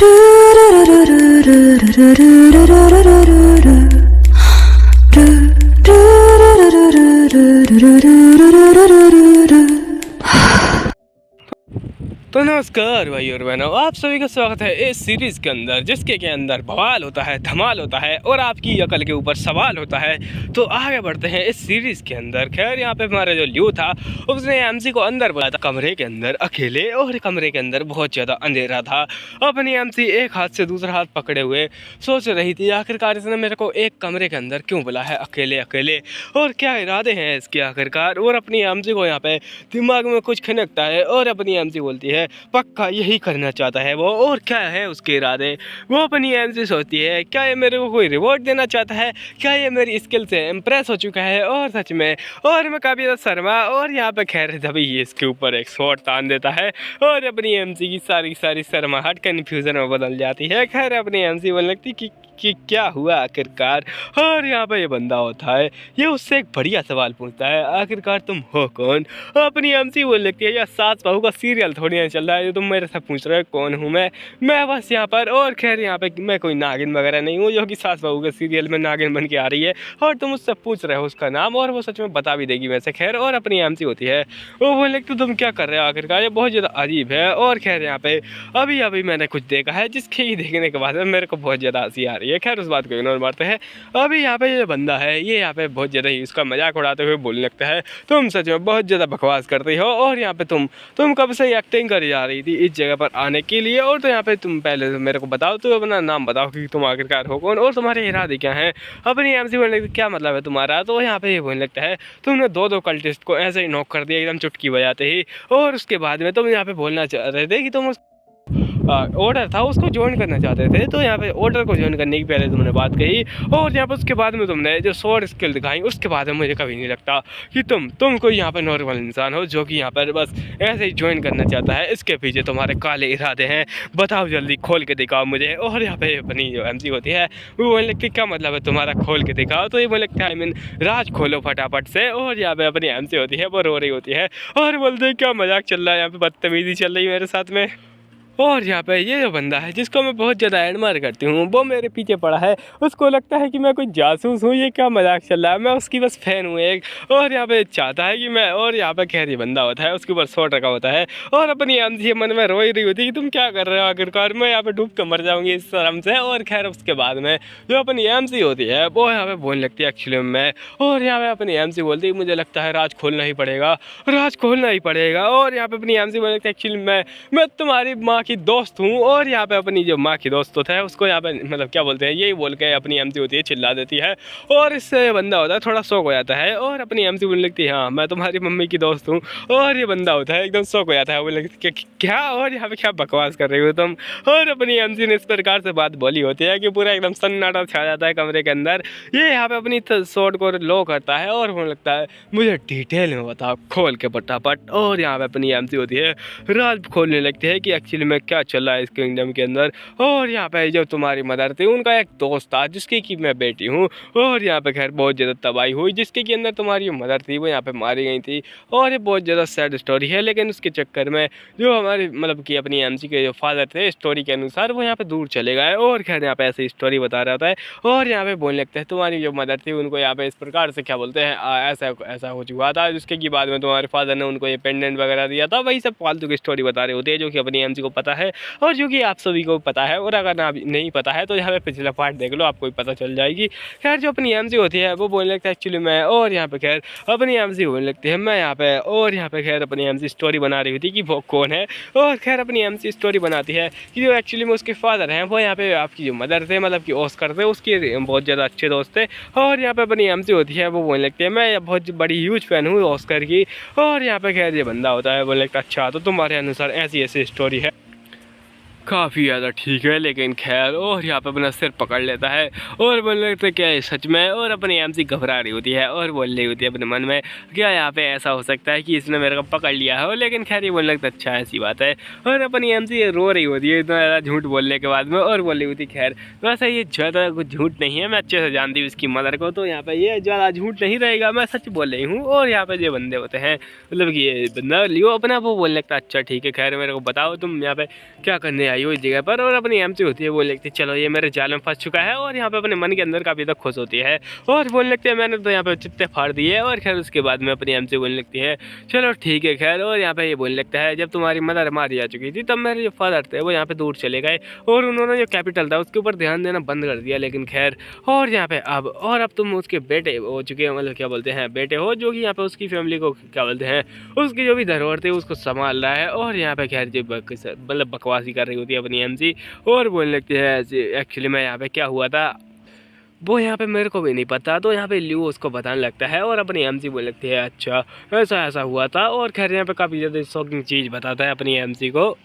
तो नमस्कार भाई और बहनों, आप सभी का स्वागत है इस सीरीज़ के अंदर, जिसके अंदर बवाल होता है, धमाल होता है और आपकी अकल के ऊपर सवाल होता है। तो आगे बढ़ते हैं इस सीरीज़ के अंदर। खैर, यहाँ पे हमारा जो ल्यू था उसने एमसी को अंदर बुलाया था कमरे के अंदर अकेले, और कमरे के अंदर बहुत ज़्यादा अंधेरा था। अपनी एमसी एक हाथ से दूसरा हाथ पकड़े हुए सोच रही थी, आखिरकार इसने मेरे को एक कमरे के अंदर क्यों बुलाया है अकेले अकेले, और क्या इरादे हैं इसके आखिरकार। और अपनी एमसी को यहाँ पे दिमाग में कुछ खनकता है और अपनी एमसी बोलती है पक्का यही करना चाहता है वो, और क्या है उसके इरादे। वो अपनी एमसी सोचती है क्या ये मेरे को कोई रिवॉर्ड देना चाहता है, क्या ये मेरी स्किल से इम्प्रेस हो चुका है, और सच में और मैं काफ़ी ज़्यादा शर्मा। और यहाँ पे खैर तभी ये इसके ऊपर एक शॉट तान देता है और अपनी एमसी की सारी शर्माहट कन्फ्यूज़न में बदल जाती है। खैर अपनी एमसी बोलने लगती कि क्या हुआ आखिरकार। और यहाँ पे ये बंदा होता है, ये उससे एक बढ़िया सवाल पूछता है, आखिरकार तुम हो कौन। अपनी एमसी बोल लगती है यार, सास बहू का सीरियल थोड़ी ना चल रहा है जो तुम मेरे से पूछ रहे हो कौन हूँ मैं बस यहाँ पर। और खैर यहाँ पे मैं कोई नागिन वगैरह नहीं हूँ जो कि सास बहू के सीरियल में नागिन बन के आ रही है और तुम उससे पूछ रहे हो उसका नाम, और वो सच में बता भी देगी वैसे। खैर और अपनी एमसी होती है, वो बोल लगती तुम क्या कर रहे हो आखिरकार, ये बहुत ज़्यादा अजीब है। और खैर यहाँ पे अभी मैंने कुछ देखा है जिसके ही देखने के बाद मेरे को बहुत ज़्यादा हंसी आ रही है। खैर उस बात को इग्नोर मारते हैं। अभी यहाँ पे ये बंदा है, ये यहाँ पे बहुत ज़्यादा ही उसका मजाक उड़ाते हुए बोलने लगता है तुम सच में बहुत ज़्यादा बकवास करती हो, और यहाँ पे तुम कब से एक्टिंग करी जा रही थी इस जगह पर आने के लिए, और तो यहाँ पे तुम पहले मेरे को बताओ, तो अपना नाम बताओ कि तुम आखिरकार हो कौन और तुम्हारे इरादे क्या हैं। अपनी एमसी बोलने लगती क्या मतलब है तुम्हारा। तो यहाँ पे ये बोलने लगता है तुमने दो कल्टिस्ट को ऐसे ही नॉक कर दिया एकदम चुटकी बजाते ही, और उसके बाद में तुम यहाँ पे बोलना चाह रहे थे कि तुम ऑर्डर था उसको ज्वाइन करना चाहते थे। तो यहाँ पे ऑर्डर को ज्वाइन करने की पहले तुमने बात कही, और यहाँ पे उसके बाद में तुमने जो स्वॉर्ड स्किल दिखाई, उसके बाद में मुझे कभी नहीं लगता कि तुम कोई यहाँ पर नॉर्मल इंसान हो जो कि यहाँ पर बस ऐसे ही ज्वाइन करना चाहता है। इसके पीछे तुम्हारे काले इरादे हैं, बताओ जल्दी खोल के दिखाओ मुझे। और यहाँ पे अपनी जो एमसी होती है वो बोलने लगती क्या मतलब है तुम्हारा खोल के दिखाओ। तो ये बोले लगता है आई मीन राज खोलो फटाफट से। और यहाँ पे अपनी एमसी होती है वो रो रही होती है और बोलते हैं क्या मजाक चल रहा है, यहाँ पे बदतमीजी चल रही है मेरे साथ में। और यहाँ पे ये जो बंदा है जिसको मैं बहुत ज़्यादा एडमायर करती हूँ वो मेरे पीछे पड़ा है, उसको लगता है कि मैं कोई जासूस हूँ, ये क्या मजाक चल रहा है, मैं उसकी बस फ़ैन हूँ एक। और यहाँ पे चाहता है कि मैं, और यहाँ पे खैर ये बंदा होता है उसके ऊपर शॉट रखा होता है और अपनी एमसी मन में रो ही रही होती है कि तुम क्या कर रहे हो आखिरकार, मैं यहाँ पे डूब कर मर जाऊँगी इस शर्म से। और खैर उसके बाद में जो अपनी एमसी होती है वो यहाँ पे बोलने लगती है एक्चुअली मैं, और यहाँ पे अपनी एमसी बोलती है मुझे लगता है राज खोलना ही पड़ेगा, राज खोलना ही पड़ेगा। और यहाँ पे अपनी एमसी बोलने लगती है एक्चुअली मैं तुम्हारी माँ की दोस्त हूँ। और यहाँ पे अपनी जो माँ की दोस्त होता है उसको यहाँ पे मतलब क्या बोलते हैं यही बोल के अपनी एमसी होती है चिल्ला देती है, और इससे बंदा होता है थोड़ा शौक हो जाता है और अपनी एमसी बोलने लगती है हाँ मैं तुम्हारी मम्मी की दोस्त हूँ। और ये बंदा होता है एकदम शौक हो जाता है, बोलने लगती है क्या, और यहाँ पे क्या बकवास कर रही हो तुम। और अपनी एमसी ने इस प्रकार से बात बोली होती है कि पूरा एकदम सन्नाटा छा जाता है कमरे के अंदर। ये यहाँ पे अपनी शॉट को लो करता है और बोलने लगता है मुझे डिटेल में बताओ खोल के फटाफट। और यहाँ पे अपनी एमसी होती है राज खोलने लगती है कि एक्चुअली में क्या चल रहा है इस किंगडम के अंदर। और यहाँ पे जो तुम्हारी मदर थी उनका एक दोस्त था जिसकी कि मैं बेटी हूँ, और यहाँ पे खैर बहुत ज़्यादा तबाही हुई जिसके के अंदर तुम्हारी जो मदर थी वो यहाँ पे मारी गई थी। और ये बहुत ज़्यादा सैड स्टोरी है, लेकिन उसके चक्कर में जो हमारी मतलब कि अपनी एमसी के जो फादर थे स्टोरी के अनुसार वो यहाँ पे दूर चले गए। और खैर यहाँ पे ऐसी स्टोरी बता रहा होता है और यहाँ पे बोलने लगते हैं तुम्हारी जो मदर थी उनको यहाँ पे इस प्रकार से क्या बोलते हैं ऐसा हो चुका था जिसके की बाद में तुम्हारे फादर ने उनको ये पेंडेंट वगैरह दिया था। वही सब फालतू की स्टोरी बता रहे होते हैं जो कि अपनी एमसी को पता है और जो कि आप सभी को पता है, और अगर ना नहीं पता है तो यहाँ पे पिछला पार्ट देख लो आपको पता चल जाएगी। खैर जो अपनी एमसी होती है वो बोलने लगता है एक्चुअली मैं, और यहाँ पे खैर अपनी एमसी बोलने लगती है मैं यहाँ पे, और यहाँ पे खैर अपनी एमसी स्टोरी बना रही होती कि वो कौन है। और खैर अपनी एमसी स्टोरी बनाती है कि जो एक्चुअली में उसके फादर हैं वो यहाँ पे आपकी जो मदर थे मतलब कि ऑस्कर थे उसके बहुत ज़्यादा अच्छे दोस्त थे। और यहाँ पे अपनी एमसी होती है वो बोलने लगती है मैं बहुत बड़ी ह्यूज फैन हूँ ऑस्कर की। और यहाँ पे खैर ये बंदा होता है बोलने लगता अच्छा तो तुम्हारे अनुसार ऐसी ऐसी स्टोरी है, काफ़ी ज़्यादा ठीक है लेकिन खैर। और यहाँ पे अपना सिर पकड़ लेता है और बोलने लगता है क्या है सच में। और अपनी एमसी घबरा रही होती है और बोल रही होती है अपने मन में क्या यहाँ पे ऐसा हो सकता है कि इसने मेरे को पकड़ लिया है, लेकिन खैर ये बोलने लगता है अच्छा ऐसी बात है। और अपनी एमसी रो रही होती है इतना ज़्यादा झूठ बोलने के बाद में, और बोल रही होती खैर वैसे ये ज़्यादा कुछ झूठ नहीं है, मैं अच्छे से जानती हूँ इसकी मदर को, तो यहाँ पे ये ज़्यादा झूठ नहीं रहेगा, मैं सच बोल रही हूँ। और यहाँ पे जो बंदे होते हैं मतलब कि ये बंदा लियो अपना वो बोलने लगता अच्छा ठीक है खैर मेरे को बताओ तुम यहाँ पे क्या करने आई हुई जगह पर और अपनी एमसी होती है, बोलने लगती है चलो ये मेरे जाल में फंस चुका है, और यहाँ पे अपने मन के अंदर काफ़ी तक खुश होती है और बोलने लगती है मैंने तो यहाँ पे चित्ते फाड़ दिए है। और खैर उसके बाद में अपनी एमसी बोलने लगती है चलो ठीक है खैर। और यहाँ पे ये बोलने लगता है जब तुम्हारी मदर मारी जा चुकी थी तब मेरे जो फादर थे वो यहाँ पे दूर चले गए और उन्होंने जो कैपिटल था उसके ऊपर ध्यान देना बंद कर दिया, लेकिन खैर और यहाँ पे अब तुम उसके बेटे हो चुके हो, मतलब क्या बोलते हैं बेटे हो, जो कि यहाँ पे उसकी फैमिली को क्या बोलते हैं उसकी जो भी धरोहर थी उसको संभाल रहा है। और यहाँ पे खैर जो मतलब बकवासी कर रही होती है अपनी एमसी और बोलने लगती है एक्चुअली मैं यहाँ पे क्या हुआ था वो यहाँ पे मेरे को भी नहीं पता। तो यहाँ पे लियो उसको बताने लगता है और अपनी एमसी बोलने लगती है अच्छा ऐसा ऐसा हुआ था। और खैर यहाँ पे काफ़ी ज़्यादा शॉकिंग चीज़ बताता है अपनी एमसी को।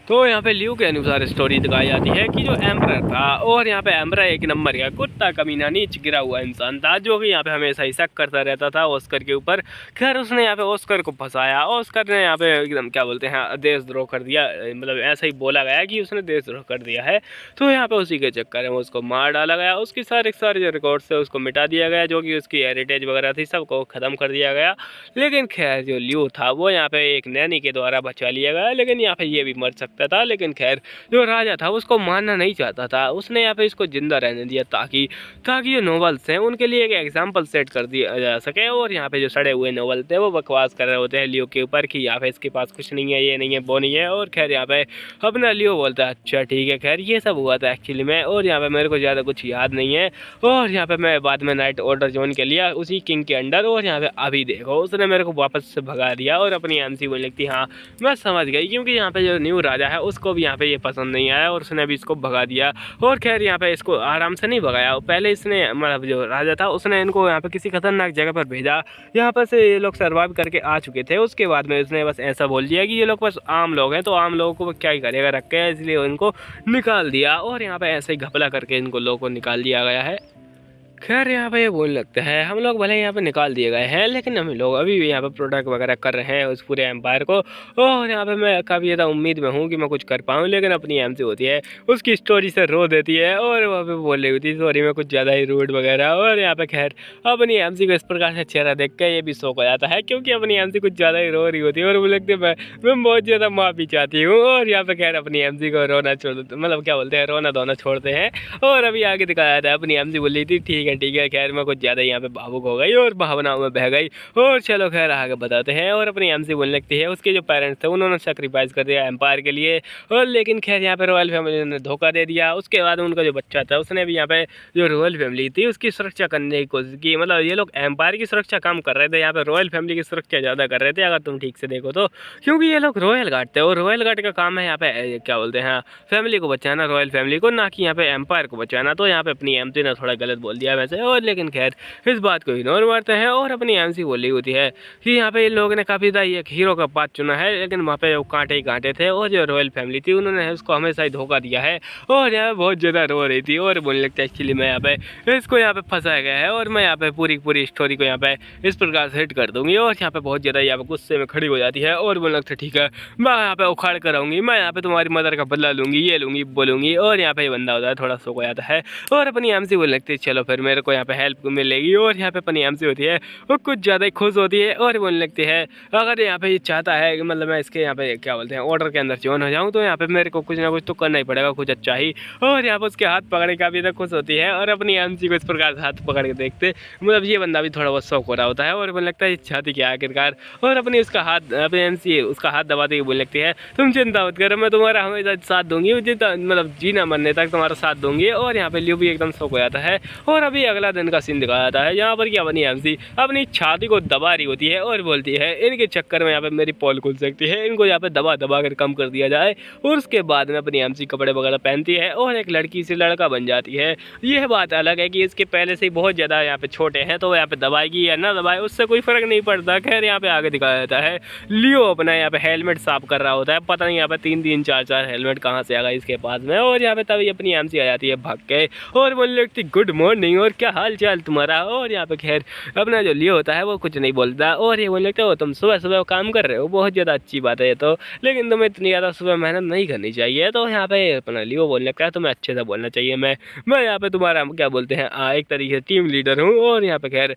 तो यहाँ पे लियो के अनुसार स्टोरी दिखाई जाती है कि जो एम्परर था और यहाँ पे एम्परर एक नंबर का कुत्ता कमीना नीच गिरा हुआ इंसान था, जो कि यहाँ पे हमेशा ही शक करता रहता था ऑस्कर के ऊपर। खैर उसने यहाँ पे ऑस्कर को फंसाया, ऑस्कर ने यहाँ पे एकदम क्या बोलते हैं देशद्रोह कर दिया, मतलब ऐसा ही बोला गया कि उसने देशद्रोह कर दिया है। तो यहाँ पे उसी के चक्कर में उसको मार डाला गया, उसकी सारे जो रिकॉर्ड थे उसको मिटा दिया गया, जो कि उसकी हेरिटेज वगैरह थी सबको ख़त्म कर दिया गया। लेकिन खैर जो लियो था वो यहाँ पे एक नैनी के द्वारा बचा लिया गया, लेकिन यहाँ पे ये भी मर सकता था। लेकिन खैर जो राजा था उसको मारना नहीं चाहता था, उसने यहाँ पे इसको जिंदा रहने दिया ताकि जो नोवेल्स हैं उनके लिए एक एग्जाम्पल सेट कर दिया जा सके। और यहाँ पे जो सड़े हुए नोवेल थे वो बकवास कर रहे होते हैं लियो के ऊपर कि यहाँ पे इसके पास कुछ नहीं है, ये नहीं है, वो नहीं है। और खैर यहाँ पे अपना लियो बोलता है अच्छा ठीक है खैर ये सब हुआ था एक्चुअली में, और यहाँ पे मेरे को ज़्यादा कुछ याद नहीं है। और यहाँ पे मैं बाद में नाइट ऑर्डर ज्वाइन कर लिया उसी किंग के अंडर, और यहाँ पे अभी देखो उसने मेरे को वापस से भगा दिया। और अपनी एमसी बोलने लगती हाँ मैं समझ गई, क्योंकि यहाँ पे जो न्यू राजा है उसको भी यहाँ पे ये पसंद नहीं आया और उसने भी इसको भगा दिया। और खैर यहाँ पे इसको आराम से नहीं भगाया, पहले इसने मतलब जो राजा था उसने इनको यहाँ पे किसी खतरनाक जगह पर भेजा, यहाँ पर से ये लोग सर्वाइव करके आ चुके थे। उसके बाद में उसने बस ऐसा बोल दिया कि ये लोग बस आम लोग हैं, तो आम लोगों को क्या ही करेगा रख के, इसलिए इनको निकाल दिया। और यहाँ पे ऐसे ही घपला करके इनको लोगों को निकाल दिया गया है। खैर यहाँ पे ये बोलने लगता है हम लोग भले यहाँ पे निकाल दिए गए हैं, लेकिन हम लोग अभी भी यहाँ पे प्रोडक्ट वगैरह कर रहे हैं उस पूरे एम्पायर को। और यहाँ पे मैं काफ़ी ज़्यादा उम्मीद में हूँ कि मैं कुछ कर पाऊँ, लेकिन अपनी एमसी होती है उसकी स्टोरी से रो देती है और वहाँ पे बोल रही होती है स्टोरी में कुछ ज़्यादा ही रूड वगैरह। और यहाँ पे खैर अपनी एमसी को इस प्रकार से चेहरा देख के ये भी शौक हो जाता है, क्योंकि अपनी एमसी कुछ ज़्यादा ही रो रही होती है और वो लगती है मैं बहुत ज़्यादा माफ़ी चाहती हूँ। और यहाँ पे खैर अपनी एमसी को रोना छोड़ देते, मतलब क्या बोलते हैं रोना धोना छोड़ते हैं। और अभी आगे दिखाया जाता है अपनी एमसी बोल रही थी ठीक है खैर मैं कुछ ज़्यादा यहाँ पे भावुक हो गई और भावनाओं में बह गई। और चलो खैर आगे बताते हैं। और अपनी एमसी बोलने लगती है उसके जो पेरेंट्स थे उन्होंने सेक्रीफाइस कर दिया एम्पायर के लिए, और लेकिन खैर यहाँ पे रॉयल फैमिली ने धोखा दे दिया। उसके बाद उनका जो बच्चा था उसने भी यहाँ पे जो रॉयल फैमिली थी उसकी सुरक्षा करने की कोशिश की, मतलब ये लोग एम्पायर की सुरक्षा कम कर रहे थे, यहाँ पे रॉयल फैमिली की सुरक्षा ज़्यादा कर रहे थे अगर तुम ठीक से देखो तो, क्योंकि ये लोग रॉयल गार्ड थे और रॉयल गार्ड का काम है यहाँ पे क्या बोलते हैं फैमिली को बचाना, रॉयल फैमिली को, ना कि यहाँ पे एम्पायर को बचाना। तो यहाँ पे अपनी एमसी ने थोड़ा गलत बोल दिया वैसे, और लेकिन खैर इस बात को इग्नोर मारते हैं। और अपनी एमसी बोली होती है कि यहाँ पे इन लोगों ने काफ़ी ज़्यादा एक हीरो का पाथ चुना है, लेकिन वहाँ पे वो कांटे ही कांटे थे, और जो रॉयल फैमिली थी उन्होंने उसको हमेशा ही धोखा दिया है। और यहाँ पे बहुत ज़्यादा रो रही थी और बोलने लगता है एक्चुअली मैं यहाँ पे इसको यहाँ पे फंसाया गया है और मैं यहाँ पे पूरी स्टोरी को यहाँ पे इस प्रकार से हिट कर दूँगी। और यहाँ पे बहुत ज़्यादा यहाँ पे गुस्से में खड़ी हो जाती है और बोलने लगता है ठीक है मैं यहाँ पे उखाड़ कर आऊँगी, मैं यहाँ पे तुम्हारी मदर का बदला लूँगी, ये लूँगी बोलूँगी। और यहाँ पे बंदा होता है थोड़ा सो हो जाता है और अपनी एमसी बोलने लगती है चलो फिर मेरे को यहाँ पे हेल्प मिलेगी। और यहाँ पे अपनी एमसी होती है वो कुछ ज़्यादा ही खुश होती है और बोलने लगती है अगर यहाँ पे ये चाहता है कि मतलब मैं इसके यहाँ पे क्या बोलते हैं ऑर्डर के अंदर ज्वाइन हो जाऊँ तो यहाँ पे मेरे को कुछ ना कुछ तो करना ही पड़ेगा, कुछ अच्छा ही। और यहाँ पे उसके हाथ पकड़ने का भी तो खुश होती है और अपनी एमसी को इस प्रकार से हाथ पकड़ के देखते मतलब ये बंदा भी थोड़ा बहुत शौक हो रहा होता है और बोलने लगता है चाहती क्या आखिरकार। और अपनी उसका हाथ अपनी एमसी उसका हाथ दबाते हुए बोलने लगती है तुम चिंता मत करो मैं तुम्हारा हमेशा साथ दूंगी, मतलब जीना मरने तक तुम्हारा साथ दूंगी। और यहाँ पे लियो भी एकदम शौक हो जाता है। और अभी अगला दिन का सीन दिखाया जाता है यहाँ पर क्या अपनी एमसी अपनी छाती को दबा रही होती है और बोलती है इनके चक्कर में यहाँ पे मेरी पोल खुल सकती है, इनको यहाँ पे दबा कर कम कर दिया जाए। और उसके बाद में अपनी एमसी कपड़े वगैरह पहनती है और एक लड़की से लड़का बन जाती है। यह बात अलग है कि इसके पहले से ही बहुत ज़्यादा यहाँ पे छोटे हैं तो यहाँ पे दबाएगी या ना दबाए उससे कोई फ़र्क नहीं पड़ता। खैर यहाँ पे आगे दिखाया जाता है लियो अपना यहाँ पे हेलमेट साफ कर रहा होता है, पता नहीं यहाँ पे 3 4 हेलमेट कहाँ से आ गए इसके पास में। और यहाँ पे तभी अपनी एमसी आ जाती है भाग के और बोलने लगती गुड मॉर्निंग और क्या हाल चाल तुम्हारा। और यहाँ पे खैर अपना जो लियो होता है वो कुछ नहीं बोलता और ये बोलने लगता है, वो तुम सुबह सुबह काम कर रहे हो, बहुत ज़्यादा अच्छी बात है ये तो, लेकिन तुम्हें इतनी ज़्यादा सुबह मेहनत नहीं करनी चाहिए। तो यहाँ पे अपना लियो बोलने लगता है, तुम्हें अच्छे से बोलना चाहिए। मैं यहाँ पे तुम्हारा क्या बोलते हैं एक तरीके से टीम लीडर हूँ। और यहाँ पे खैर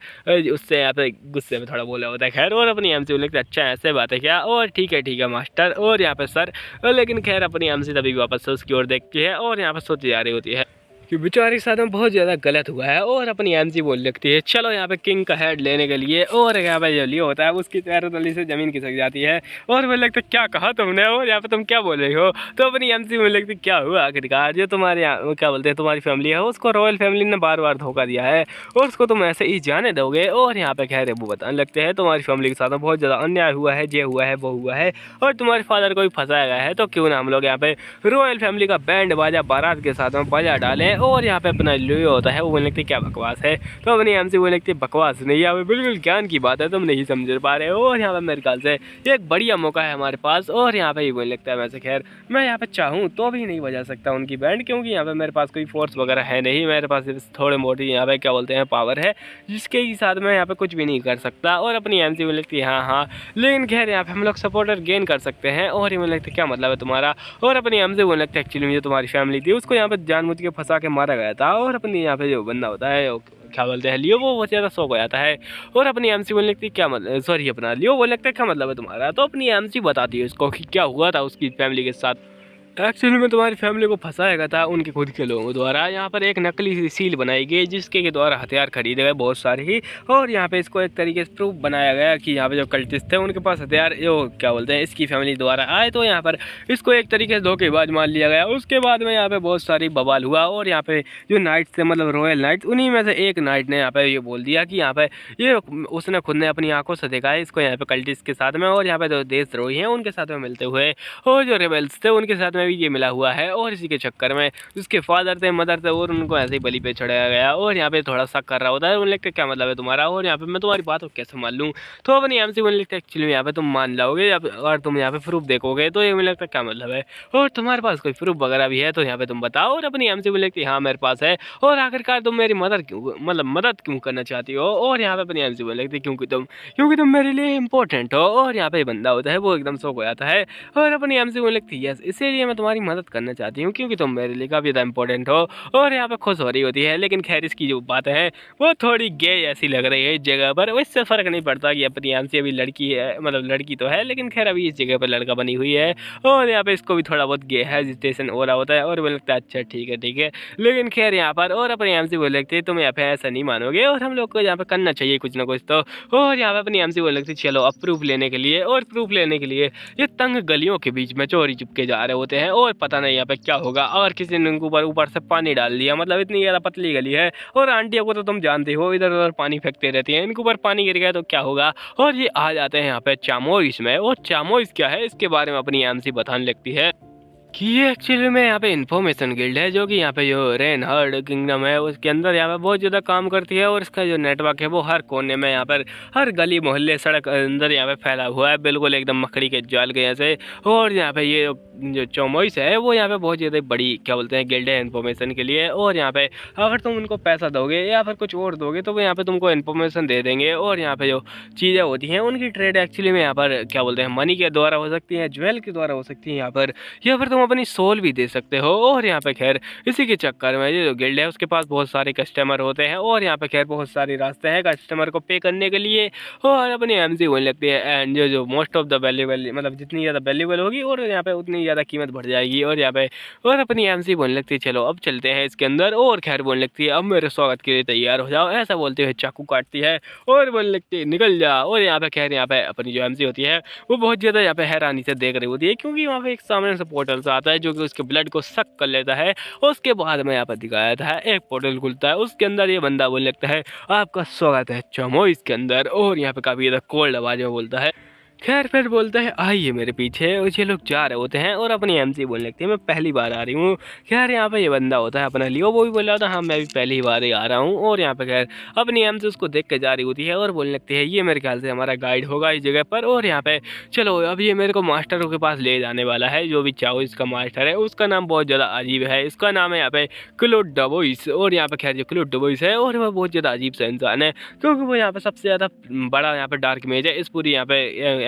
उससे यहाँ पे गुस्से में थोड़ा बोला होता है खैर, और अपनी एमसी बोलने लगता है, अच्छा ऐसे बात है क्या, और ठीक है मास्टर। और यहाँ पे सर, लेकिन खैर अपनी एमसी तभी वापस से उसकी ओर देखती है और यहाँ पे सोची जा रही होती है कि बेचारे के साथ में बहुत ज़्यादा गलत हुआ है। और अपनी एमसी बोल लगती है, चलो यहाँ पे किंग का हेड लेने के लिए। और यहाँ पे जो लियो होता है उसकी पैरों तली से ज़मीन खिसक जाती है और बोल लगता है, क्या कहा तुमने, और यहाँ पे तुम क्या बोल रही हो। तो अपनी एमसी बोल लगती है, क्या हुआ आखिरकार, जो तुम्हारे यहाँ क्या बोलते हैं तुम्हारी फैमिली है, उसको रॉयल फैमिली ने बार बार धोखा दिया है और उसको तुम ऐसे ही जाने दोगे। और यहाँ पे खैर वो बताने लगते हैं, तुम्हारी फैमिली के साथ में बहुत ज़्यादा अन्याय हुआ है, ये हुआ है वो हुआ है, और तुम्हारे फादर को भी फंसाया गया है। तो क्यों ना हम लोग यहाँ पे रॉयल फैमिली का बैंड बाजा बारात के साथ में बजा डालें। और यहाँ पे अपना लियो होता है वो बोलने लगती है, क्या बकवास है। तो अपनी एमसी बोलने लगती है, बकवास नहीं, यहाँ पे बिल्कुल ज्ञान की बात है, तुम नहीं समझ पा रहे हो। और यहाँ पे मेरे ख्याल से एक बढ़िया मौका है हमारे पास। और यहाँ पे ये बोलने लगता है, वैसे खैर मैं यहाँ पे चाहूँ तो भी नहीं बजा सकता उनकी बैंड, क्योंकि यहाँ पे मेरे पास कोई फोर्स वगैरह है नहीं, मेरे पास सिर्फ थोड़े मोटी यहाँ पे क्या बोलते हैं पावर है, जिसके ही साथ मैं यहाँ पे कुछ भी नहीं कर सकता। और अपनी एमसी बोलने लगती है, हाँ लेकिन खैर यहाँ पे हम लोग सपोर्टर गेन कर सकते हैं। और ये बोलने लगता है, क्या मतलब है तुम्हारा। और अपनी एमसी बोलने लगता है, एक्चुअली में जो तुम्हारी फैमिली थी उसको यहाँ पे जानबूझ के फंसा के मारा गया था। और अपनी यहाँ पे जो बंदा होता है क्या बोलते हैं लियो, वो बहुत ज़्यादा शौक हो जाता है। और अपनी एमसी बोलने लगती है, क्या मतलब, सॉरी अपना लियो बोलने लगता है, क्या मतलब है तुम्हारा। तो अपनी एमसी बताती है उसको कि क्या हुआ था उसकी फैमिली के साथ। एक्चुअली में तुम्हारी फैमिली को फंसाया गया था उनके खुद के लोगों द्वारा। यहाँ पर एक नकली सील बनाई गई जिसके के द्वारा हथियार खरीदे गए बहुत सारे ही, और यहाँ पे इसको एक तरीके से प्रूफ बनाया गया कि यहाँ पे जो कल्टिस्ट थे उनके पास हथियार जो क्या बोलते हैं इसकी फैमिली द्वारा आए। तो यहाँ पर इसको एक तरीके से धोखेबाज मान लिया गया। उसके बाद में यहाँ पे बहुत सारी बवाल हुआ और यहाँ पे जो नाइट्स थे मतलब रॉयल नाइट्स, उन्हीं में से एक नाइट ने यहाँ पे ये बोल दिया कि यहाँ पे ये उसने खुद ने अपनी आंखों से देखा है इसको यहाँ पे कल्टिस्ट के साथ में, और यहाँ पे जो देशद्रोही हैं उनके साथ में मिलते हुए, और जो रेबल्स थे उनके साथ में भी ये मिला हुआ है। और इसी के चक्कर में उसके फादर थे मदर थे और उनको ऐसे ही बलि पे चढ़ाया गया। और यहाँ पे थोड़ा शक कर रहा होता है, उन्हें लगता है क्या मतलब है तुम्हारा, और यहाँ पे मैं तुम्हारी बात को कैसे मान लूँ। तो अपनी एमसी बोलने लगता है, एक्चुअली यहाँ पे तुम मान जाओगे और तुम यहाँ पे प्रूफ देखोगे तो ये मुझे लगता है क्या मतलब है, और तुम्हारे पास कोई प्रूफ वगैरह भी है तो यहाँ पे तुम बताओ। और अपनी एमसी बोलने लगती है, हाँ मेरे पास है, और आखिरकार तुम मेरी मदद क्यों मतलब मदद क्यों करना चाहती हो। और यहाँ पे अपनी एमसी बोलने लगती है, क्योंकि तुम मेरे लिए इंपॉर्टेंट हो। और यहाँ पे बंदा होता है वो एकदम शौक हो जाता है और अपनी एमसी बोलने लगती है, यस इसीलिए मैं तुम्हारी मदद करना चाहती हूँ क्योंकि तुम मेरे लिए काफ़ी ज़्यादा इंपॉर्टेंट हो। और यहाँ पे खुश हो रही होती है, लेकिन खैर इसकी जो बात है वो थोड़ी गे ऐसी लग रही है इस जगह पर। इससे फ़र्क नहीं पड़ता कि अपनी एमसी अभी लड़की है, मतलब लड़की तो है लेकिन खैर अभी इस जगह पर लड़का बनी हुई है। और यहाँ पे इसको भी थोड़ा बहुत गे हेजिटेशन हो रहा होता है और वो लगता है अच्छा ठीक है, लेकिन खैर यहाँ पर और अपनी एमसी बोल लगती है तुम यहाँ पे ऐसा नहीं मानोगे और हम लोग को यहाँ पे करना चाहिए कुछ ना कुछ तो। और यहाँ पे अपनी एमसी बोल लगती है चलो अब प्रूफ लेने के लिए, और प्रूफ लेने के लिए ये तंग गलियों के बीच में चोरी चुपके जा रहे होते हैं और पता नहीं यहाँ पे क्या होगा। और किसी ने उनके ऊपर से पानी डाल दिया, मतलब इतनी ज़्यादा पतली गली है और आंटियों को तो तुम जानते हो इधर उधर पानी फेंकते रहती हैं, इनके ऊपर पानी गिर गया तो क्या होगा। और ये आ जाते हैं यहाँ पे चामोइस में, और चामोइस क्या है इसके बारे में अपनी एमसी बताने लगती है कि ये एक्चुअली में यहाँ पे इन्फॉर्मेशन गिल्ड है जो कि यहाँ पे जो रेनहार्ड किंगडम है उसके अंदर यहाँ पे बहुत ज़्यादा काम करती है। और इसका जो नेटवर्क है वो हर कोने में यहाँ पर हर गली मोहल्ले सड़क अंदर यहाँ पे फैला हुआ है, बिल्कुल एकदम मकड़ी के जाल के जैसे। और यहाँ पे ये जो चौमोइस है वो यहाँ पे बहुत ज़्यादा बड़ी क्या बोलते हैं गिल्ड है इन्फॉर्मेशन के लिए। और यहाँ पे अगर तुम उनको पैसा दोगे या फिर कुछ और दोगे तो वो यहाँ पे तुमको इन्फॉर्मेशन दे देंगे। और यहाँ पे जो चीज़ें होती हैं उनकी ट्रेड एक्चुअली में यहाँ पर क्या बोलते हैं मनी के द्वारा हो सकती है, ज्वेल के द्वारा हो सकती है यहाँ पर, या फिर तुम अपनी सोल भी दे सकते हो। और यहाँ पे खैर इसी के चक्कर में ये जो गिल्ड है उसके पास बहुत सारे कस्टमर होते हैं और यहाँ पे खैर बहुत सारे रास्ते हैं कस्टमर को पे करने के लिए। और अपनी एमसी होने लगती है एंड जो मोस्ट ऑफ द वैल्यूबल मतलब जितनी ज़्यादा वैल्यूबल होगी और यहाँ पे उतनी ज़्यादा कीमत बढ़ जाएगी। और यहाँ पे और अपनी एमसी बोलने लगती है चलो अब चलते हैं इसके अंदर। और खैर बोलने लगती है अब मेरे स्वागत के लिए तैयार हो जाओ, ऐसा बोलते हुए चाकू काटती है और बोलने लगती है निकल जा। और यहाँ पे खैर यहाँ पे अपनी जो एमसी होती है वो बहुत ज़्यादा यहाँ पे हैरानी से देख रही होती है क्योंकि वहाँ पे एक सामने से पोर्टल से आता है जो कि उसके ब्लड को सक कर लेता है। उसके बाद में यहाँ पर दिखाया था एक पोर्टल खुलता है, उसके अंदर ये बंदा बोलने लगता है आपका स्वागत है चमोइस के अंदर। और यहाँ पे काफ़ी ज़्यादा कोल्ड आवाज़ में बोलता है खैर फिर बोलता है आइए मेरे पीछे, और ये लोग जा रहे होते हैं और अपनी एमसी बोलने लगती है मैं पहली बार आ रही हूँ। खैर यहाँ पे ये बंदा होता है अपना लियो, वो भी बोल रहा था हाँ मैं भी पहली बार ही आ रहा हूँ। और यहाँ पे खैर अपनी एमसी उसको देख के जा रही होती है और बोलने लगती है ये मेरे ख्याल से हमारा गाइड होगा इस जगह पर। और यहाँ पे चलो अब ये मेरे को मास्टरों के पास ले जाने वाला है, जो भी चाओ इसका मास्टर है उसका नाम बहुत ज़्यादा अजीब है, इसका नाम है यहाँ पे क्लोड डबोइस। और यहाँ पे खैर जो क्लोड डबोइस है और वह बहुत ज़्यादा अजीब सा इंसान है, क्योंकि वो यहाँ पे सबसे ज़्यादा बड़ा यहाँ पे डार्क मेज है इस पूरी यहाँ पे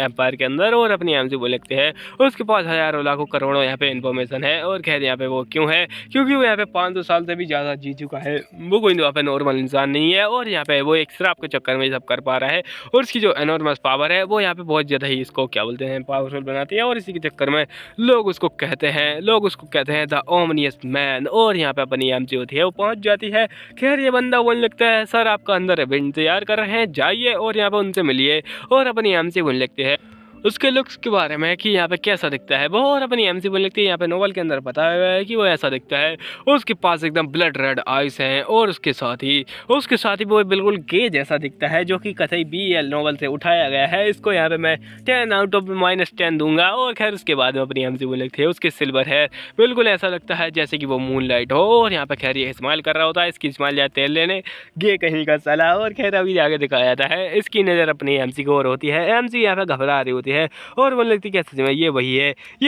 एम्पायर के अंदर। और अपनी एमसी बोल लगते हैं उसके पास हज़ारों लाखों करोड़ों यहाँ पे इन्फॉर्मेशन है। और खैर यहाँ पे वो क्यों है, क्योंकि वो यहाँ पे 500 साल से भी ज़्यादा जी चुका है, वो कोई यहाँ पे नॉर्मल इंसान नहीं है। और यहाँ पे वो एक शराब के चक्कर में सब कर पा रहा है, और उसकी जो एनॉर्मस पावर है वो यहाँ पे बहुत ज़्यादा ही इसको क्या बोलते हैं पावरफुल बनाती है। और इसी के चक्कर में लोग उसको कहते हैं द ओमनियस मैन। और यहाँ पे अपनी एमसी होती है वो पहुँच जाती है। खैर ये बंदा बोलने लगता है सर आपका अंदर इंतजार कर रहे हैं, जाइए और यहाँ पे उनसे मिलिए। और अपनी एमसी बोलने लगते हैं उसके लुक्स के बारे में कि यहाँ पे कैसा दिखता है वो। और अपनी एमसी बोलने लगती है यहाँ पे नोवेल के अंदर बताया गया है कि वो ऐसा दिखता है, उसके पास एकदम ब्लड रेड आइस हैं, और उसके साथ ही वो बिल्कुल गे जैसा दिखता है, जो कि कथई BL नोवेल से उठाया गया है। इसको यहाँ पे मैं 10 आउट ऑफ -10 दूंगा। और खैर उसके बाद में अपनी एमसी बोलने लगती है उसके सिल्वर है, बिल्कुल ऐसा लगता है जैसे कि वो मून लाइट हो। और यहाँ पे खैर ये स्माइल कर रहा होता है, इसकी स्माइल जाए तेल लेने गे कहीं का सला। और खैर अभी आगे दिखाया जाता है इसकी नज़र अपनी एमसी को और होती है, एमसी यहाँ पे घबरा रही होती है और बोलने लगती है कैसे ये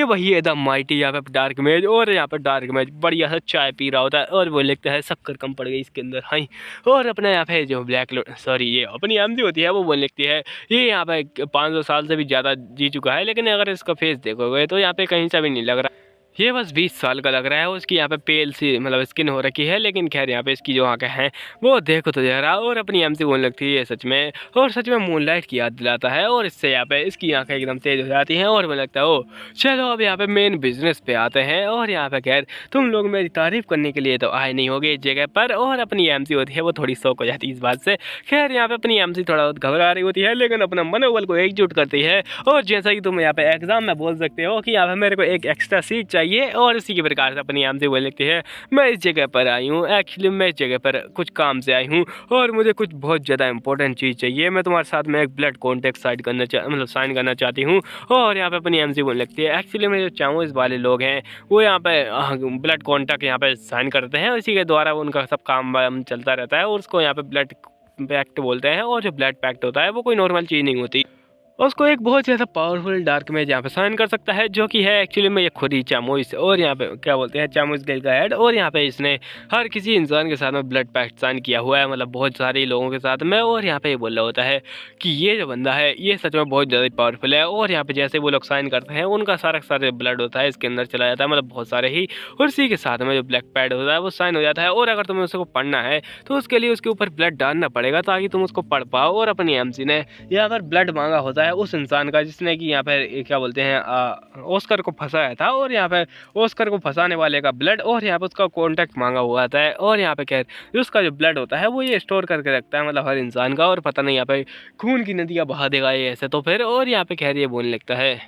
वही है द माइटी यहाँ पे डार्क मेज। और यहाँ पे डार्क मेज बढ़िया सा चाय पी रहा होता है और बोलने लगता है शक्कर कम पड़ गई इसके अंदर हाई। और अपने यहाँ पे जो ये अपनी एमसी होती है वो बोलने लगती है ये यहाँ पे 500 साल से भी ज़्यादा जी चुका है, लेकिन अगर इसका फेस देखोगे तो यहाँ पे कहीं से भी नहीं लग रहा, ये बस 20 साल का लग रहा है। उसकी यहाँ पे पेल सी मतलब स्किन हो रखी है, लेकिन खैर यहाँ पे इसकी जो आँखें हैं वो देखो तो जरा। और अपनी एमसी बोलने लगती है सच में, और सच में मूनलाइट की याद दिलाता है। और इससे यहाँ पे इसकी आँखें एकदम तेज हो जाती हैं और मुझे लगता है ओ चलो अब यहाँ पे मेन बिजनेस पे आते हैं। और यहाँ पे खैर तुम लोग मेरी तारीफ करने के लिए तो आए नहीं होगे इस जगह पर। और अपनी एमसी होती है वो थोड़ी शौक हो जाती है इस बात से। खैर यहाँ पे अपनी एमसी थोड़ा बहुत घबरा रही होती है, लेकिन अपना मनोबल को एकजुट करती है। और जैसा कि तुम यहाँ पे एग्जाम में बोल सकते हो कि यहाँ पे मेरे को एक एक्स्ट्रा सीट चाहिए, और इसी के प्रकार से अपनी एमसी बोल लगती है मैं इस जगह पर आई हूँ, एक्चुअली मैं इस जगह पर कुछ काम से आई हूँ और मुझे कुछ बहुत ज़्यादा इंपॉर्टेंट चीज़ चाहिए। मैं तुम्हारे साथ में एक ब्लड कॉन्ट्रैक्ट साइन करना चाहती हूँ। और यहाँ पे अपनी एमसी बोलने लगती है एक्चुअली मैं जो चाहूँ इस वाले लोग हैं वो यहाँ पे ब्लड कॉन्ट्रैक्ट यहाँ पे साइन करते हैं, इसी के द्वारा उनका सब काम चलता रहता है। और उसको यहाँ पे ब्लड पैक्ट बोलते हैं। और जो ब्लड पैक्ट होता है वो कोई नॉर्मल चीज़ नहीं होती, उसको एक बहुत ज़्यादा पावरफुल डार्क मेज यहाँ पे साइन कर सकता है, जो कि है एक्चुअली में ये खुद ही चामोइस। और यहाँ पे क्या बोलते हैं चामोइस गिल का हेड। और यहाँ पे इसने हर किसी इंसान के साथ में ब्लड पैक्ट साइन किया हुआ है, मतलब बहुत सारे लोगों के साथ में। और यहाँ पे ये बोल रहा होता है कि ये जो बंदा है ये सच में बहुत ज़्यादा पावरफुल है। और यहाँ पे जैसे वो लोग साइन करते हैं उनका सारे ब्लड होता है इसके अंदर चला जाता है, मतलब बहुत सारे ही। और इसी के साथ में जो ब्लैक पैड होता है वो साइन हो जाता है। और अगर तुम्हें उसको पढ़ना है तो उसके लिए उसके ऊपर ब्लड डालना पड़ेगा ताकि तुम उसको पढ़ पाओ। और अपनी एमसी ने यहाँ पर ब्लड मांगा होता है उस इंसान का जिसने कि यहाँ पे क्या बोलते हैं ऑस्कर को फंसाया था। और यहाँ पे ऑस्कर को फंसाने वाले का ब्लड, और यहाँ पे उसका कॉन्टैक्ट मांगा हुआ था। और यहाँ पे खैर उसका जो ब्लड होता है वो ये स्टोर करके रखता है, मतलब हर इंसान का। और पता नहीं यहाँ पे खून की नदियाँ बहा देगा ये ऐसे तो फिर। और यहाँ पे खैर ये बोलने लगता है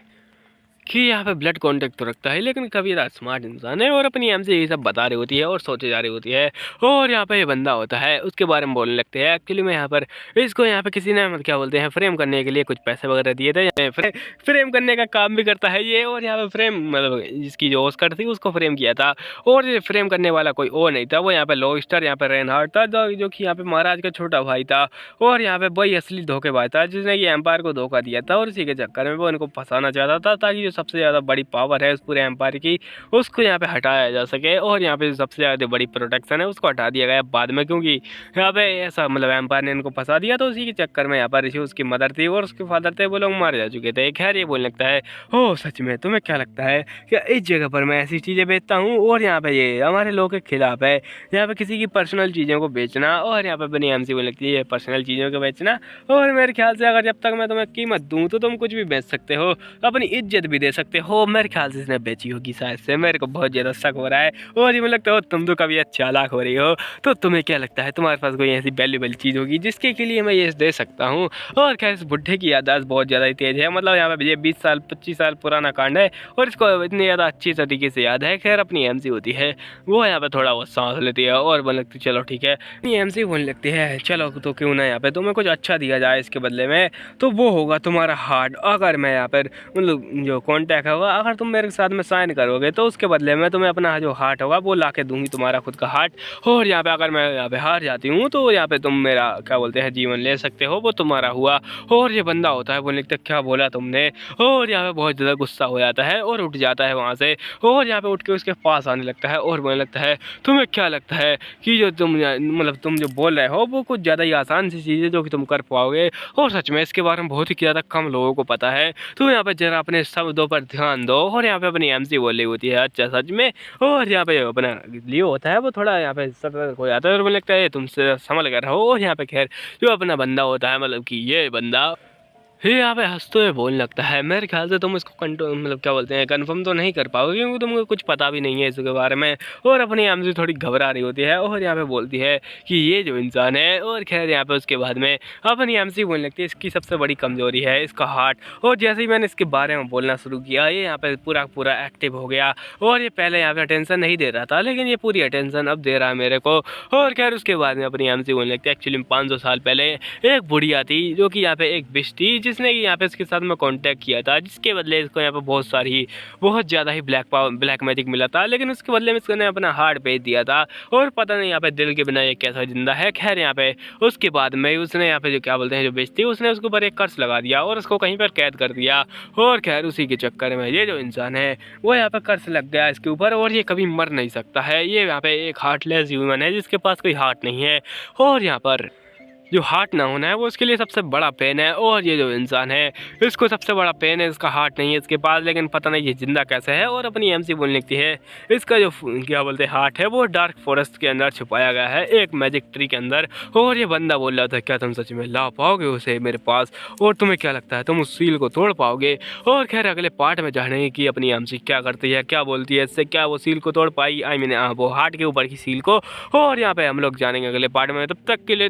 कि यहाँ पे ब्लड कॉन्टैक्ट तो रखता है, लेकिन कभी यार स्मार्ट इंसान है। और अपनी एमसी यही सब बता रही होती है और सोचे जा रही होती है। और यहाँ पे ये बंदा होता है उसके बारे में बोलने लगते हैं एक्चुअली में यहाँ पर इसको यहाँ पे किसी ने मतलब क्या बोलते हैं फ्रेम करने के लिए कुछ पैसे वगैरह दिए थे, फ्रेम करने का काम भी करता है ये। और यहाँ पे फ्रेम मतलब जिसकी जो ऑस्कर थी उसको फ्रेम किया था, और ये फ्रेम करने वाला कोई और नहीं था, वो यहाँ पे लॉबस्टर यहाँ पे रेनहार्ट था, जो कि यहाँ पे महाराज का छोटा भाई था। और यहाँ पे वही असली धोखेबाज था जिसने कि एम्पायर को धोखा दिया था, और इसी के चक्कर में वो इनको फंसाना चाहता था ताकि जो सबसे ज़्यादा बड़ी पावर है उस पूरे एम्पायर की उसको यहाँ पे हटाया जा सके। और यहाँ पे सबसे ज़्यादा बड़ी प्रोटेक्शन है उसको हटा दिया गया बाद में, क्योंकि यहाँ पे ऐसा मतलब एम्पायर ने इनको फंसा दिया। तो उसी के चक्कर में यहाँ पर ऋषि उसकी मदर थी और उसके फादर थे वो लोग मारे जा चुके थे। खैर ये बोलने लगता है ओ सच में तुम्हें क्या लगता है कि इस जगह पर मैं ऐसी चीज़ें बेचता हूँ, और यहाँ पे ये हमारे लोगों के खिलाफ है यहाँ पे किसी की पर्सनल चीज़ों को बेचना। और यहाँ पे बनी एमसी बोलने लगती है पर्सनल चीज़ों को बेचना, और मेरे ख्याल से अगर जब तक मैं तुम्हें कीमत दूँ तो तुम कुछ भी बेच सकते हो, अपनी इज्जत भी दे ले सकते हो। मेरे ख्याल से इसने बेची होगी शायद से, मेरे को बहुत ज़्यादा शक हो रहा है। और ये मुझे लगता है तुम तो कभी चालाक हो रही हो। तो तुम्हें क्या लगता है तुम्हारे पास कोई ऐसी वैल्यूबल चीज़ होगी जिसके के लिए मैं ये दे सकता हूँ। और खैर इस बुढ़े की याददाश्त बहुत ज़्यादा ही तेज़ है, मतलब यहाँ पे ये 20 साल 25 साल पुराना कांड है और इसको इतनी ज़्यादा अच्छी तरीके से याद है। खैर अपनी एमसी होती है वो यहाँ पे थोड़ा बहुत सांस लेती है और बोलने लगती चलो ठीक है, अपनी एमसी बोलने लगती है चलो तो क्यों ना यहाँ पे तुम्हें कुछ अच्छा दिया जाए इसके बदले में, तो वो होगा तुम्हारा हार्ट। अगर मैं यहाँ पर मतलब जो कॉन्टैक्ट होगा, अगर तुम मेरे साथ में साइन करोगे तो उसके बदले में तुम्हें अपना जो हार्ट होगा वो ला के दूंगी, तुम्हारा खुद का हार्ट। और यहाँ पे अगर मैं यहाँ पे हार जाती हूँ तो यहाँ पे तुम मेरा क्या बोलते हैं जीवन ले सकते हो, वो तुम्हारा हुआ। और ये बंदा होता है बोलने लगता है क्या बोला तुमने, और यहाँ पे बहुत ज़्यादा गुस्सा हो जाता है और उठ जाता है वहाँ से। और यहाँ पे उठ के उसके पास आने लगता है और बोलने लगता है तुम्हें क्या लगता है कि जो तुम मतलब तुम जो बोल रहे हो वो कुछ ज़्यादा ही आसान सी चीज़ है जो कि तुम कर पाओगे, और सच में इसके बारे में बहुत ही ज़्यादा कम लोगों को पता है। तो यहाँ पे जरा अपने शब्दों पर ध्यान दो। और यहाँ पे अपनी एमसी बोली होती है अच्छा सच में, और यहाँ पे अपना लियो होता है वो थोड़ा यहाँ पे सतर्क हो जाता है और मुझे लगता है तुमसे संभल कर रहो। और यहाँ पे खैर जो अपना बंदा होता है मतलब कि ये बंदा ये यहाँ पे हंसते हुए बोलने लगता है मेरे ख्याल से तुम इसको कंट्रोल मतलब क्या बोलते हैं कंफर्म तो नहीं कर पाओगे क्योंकि तुमको कुछ पता भी नहीं है इसके बारे में। और अपनी एमसी थोड़ी घबरा रही होती है और यहाँ पे बोलती है कि ये जो इंसान है। और खैर यहाँ पे उसके बाद में अपनी एमसी बोलने लगती है इसकी सबसे बड़ी कमजोरी है इसका हार्ट। और जैसे ही मैंने इसके बारे में बोलना शुरू किया ये यहाँ पे पूरा पूरा एक्टिव हो गया। और ये पहले यहाँ पे अटेंशन नहीं दे रहा था लेकिन ये पूरी अटेंशन अब दे रहा है मेरे को। और खैर उसके बाद में अपनी एमसी बोलने लगती है एक्चुअली 500 साल पहले एक बुढ़िया थी जो कि यहाँ पे एक बिश थी जिसने यहाँ पे इसके साथ में कांटेक्ट किया था, जिसके बदले इसको यहाँ पे बहुत ज़्यादा ही ब्लैक मैजिक मिला था, लेकिन उसके बदले में इसने अपना हार्ट बेच दिया था। और पता नहीं यहाँ पे दिल के बिना ये कैसा जिंदा है। खैर यहाँ पे उसके बाद में उसने यहाँ पे जो क्या बोलते हैं जो बेचती उसने उसके ऊपर एक कर्ज लगा दिया और उसको कहीं पर कैद कर दिया। और खैर उसी के चक्कर में ये जो इंसान है वो यहाँ पे कर्ज लग गया इसके ऊपर और ये कभी मर नहीं सकता है। ये यहाँ पे एक हार्टलेस ह्यूमन है जिसके पास कोई हार्ट नहीं है। और यहाँ पर जो हार्ट ना होना है वो उसके लिए सबसे बड़ा पेन है। और ये जो इंसान है इसको सबसे बड़ा पेन है इसका हार्ट नहीं है इसके पास, लेकिन पता नहीं ये जिंदा कैसे है। और अपनी एमसी बोलने लगती है इसका जो क्या बोलते हैं हार्ट है वो डार्क फॉरेस्ट के अंदर छुपाया गया है एक मैजिक ट्री के अंदर। और ये बंदा बोल रहा था क्या तुम सच में ला पाओगे उसे मेरे पास, और तुम्हें क्या लगता है तुम उस सील को तोड़ पाओगे। और खैर अगले पार्ट में जाने की अपनी एमसी क्या करती है क्या बोलती है इससे क्या वो सील को तोड़ पाई, आई मीन वो हार्ट के ऊपर की सील को। और यहाँ पे हम लोग जानेंगे अगले पार्ट में, तब तक के लिए